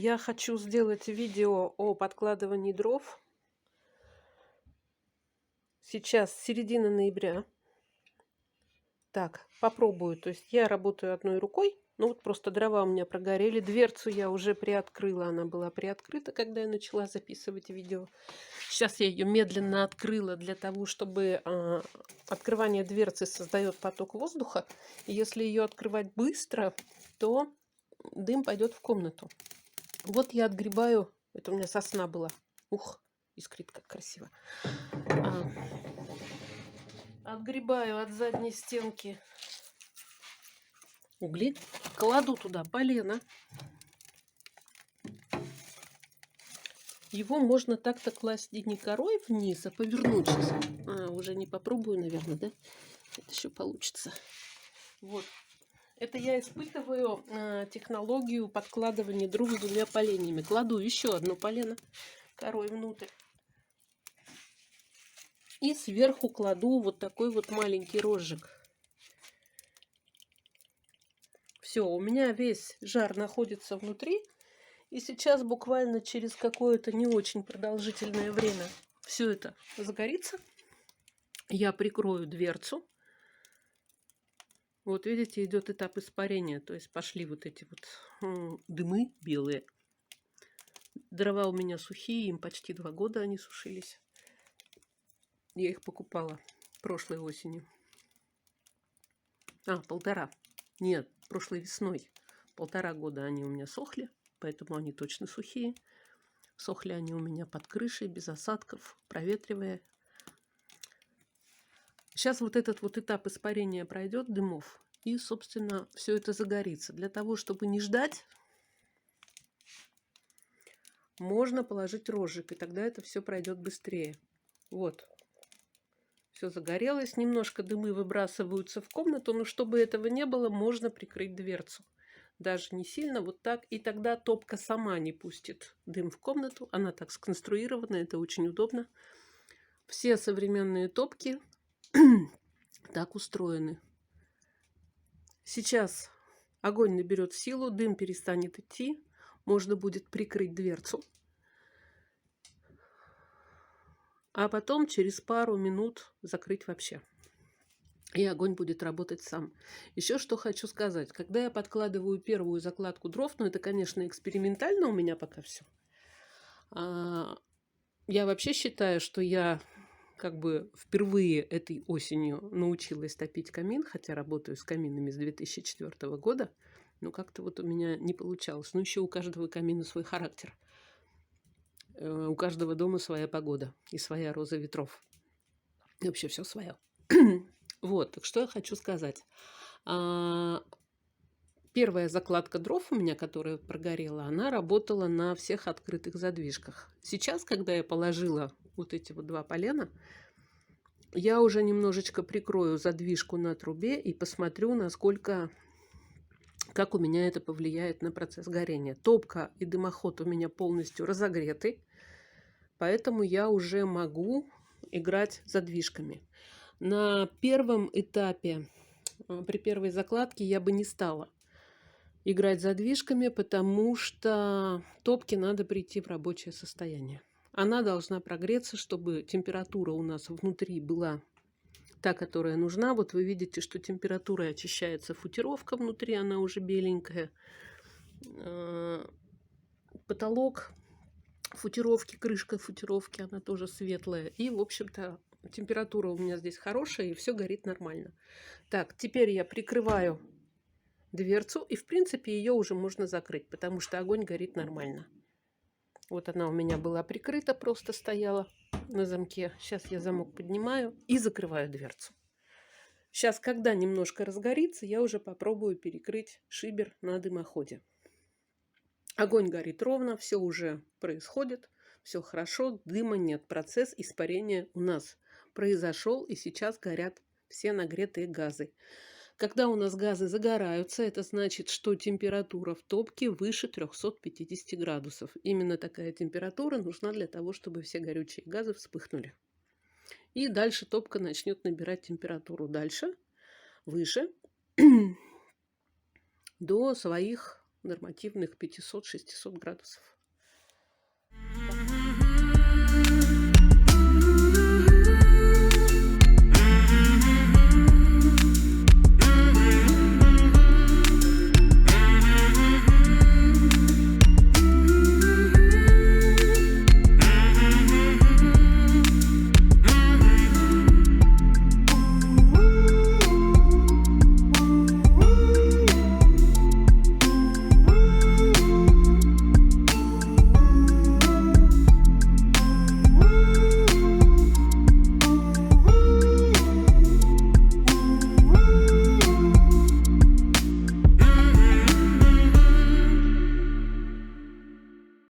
Я хочу сделать видео о подкладывании дров. Сейчас середина ноября. Так, попробую. То есть я работаю одной рукой. Ну вот просто дрова у меня прогорели. Дверцу я уже приоткрыла. Она была приоткрыта, когда я начала записывать видео. Сейчас я ее медленно открыла для того, чтобы открывание дверцы создает поток воздуха. И если ее открывать быстро, то дым пойдет в комнату. Вот я отгребаю. Это у меня сосна была. Ух, искрит как красиво. Отгребаю от задней стенки угли. Кладу туда полено. Его можно так-то класть не корой вниз, а повернуть сейчас. Уже не попробую, наверное, да? Это еще получится. Вот. Это я испытываю технологию подкладывания дров с двумя поленьями. Кладу еще одно полено корой внутрь. И сверху кладу вот такой вот маленький розжиг. Все, у меня весь жар находится внутри. И сейчас буквально через какое-то не очень продолжительное время все это загорится. Я прикрою дверцу. Вот видите, идет этап испарения. То есть пошли вот эти вот дымы белые. Дрова у меня сухие, им почти 2 года они сушились. Я их покупала прошлой осенью. 1,5. Нет, прошлой весной. 1,5 года они у меня сохли, поэтому они точно сухие. Сохли они у меня под крышей, без осадков, проветривая. Сейчас вот этот вот этап испарения пройдет дымов, и, собственно, все это загорится. Для того, чтобы не ждать, можно положить розжиг, и тогда это все пройдет быстрее. Вот. Все загорелось, немножко дымы выбрасываются в комнату, но чтобы этого не было, можно прикрыть дверцу. Даже не сильно, вот так. И тогда топка сама не пустит дым в комнату. Она так сконструирована, это очень удобно. Все современные топки так устроены. Сейчас огонь наберет силу, дым перестанет идти. Можно будет прикрыть дверцу. А потом через пару минут закрыть вообще. И огонь будет работать сам. Еще что хочу сказать. Когда я подкладываю первую закладку дров, ну это, конечно, экспериментально у меня пока все. Я вообще считаю, что я как бы впервые этой осенью научилась топить камин, хотя работаю с каминами с 2004 года. Но как-то вот у меня не получалось. Ну еще у каждого камина свой характер. У каждого дома своя погода и своя роза ветров. И вообще все свое. Вот, так что я хочу сказать. Первая закладка дров у меня, которая прогорела, она работала на всех открытых задвижках. Сейчас, когда я положила вот эти вот 2 полена, я уже немножечко прикрою задвижку на трубе и посмотрю, как у меня это повлияет на процесс горения. Топка и дымоход у меня полностью разогреты, поэтому я уже могу играть задвижками. На первом этапе, при первой закладке, я бы не стала играть задвижками, потому что топке надо прийти в рабочее состояние. Она должна прогреться, чтобы температура у нас внутри была та, которая нужна. Вот вы видите, что температурой очищается футировка внутри, она уже беленькая. Потолок футировки, крышка футировки, она тоже светлая. И, в общем-то, температура у меня здесь хорошая, и все горит нормально. Так, теперь я прикрываю дверцу, и, в принципе, ее уже можно закрыть, потому что огонь горит нормально. Вот она у меня была прикрыта, просто стояла на замке. Сейчас я замок поднимаю и закрываю дверцу. Сейчас, когда немножко разгорится, я уже попробую перекрыть шибер на дымоходе. Огонь горит ровно, все уже происходит, все хорошо, дыма нет. Процесс испарения у нас произошел, и сейчас горят все нагретые газы. Когда у нас газы загораются, это значит, что температура в топке выше 350 градусов. Именно такая температура нужна для того, чтобы все горючие газы вспыхнули. И дальше топка начнет набирать температуру дальше, выше, до своих нормативных 500-600 градусов.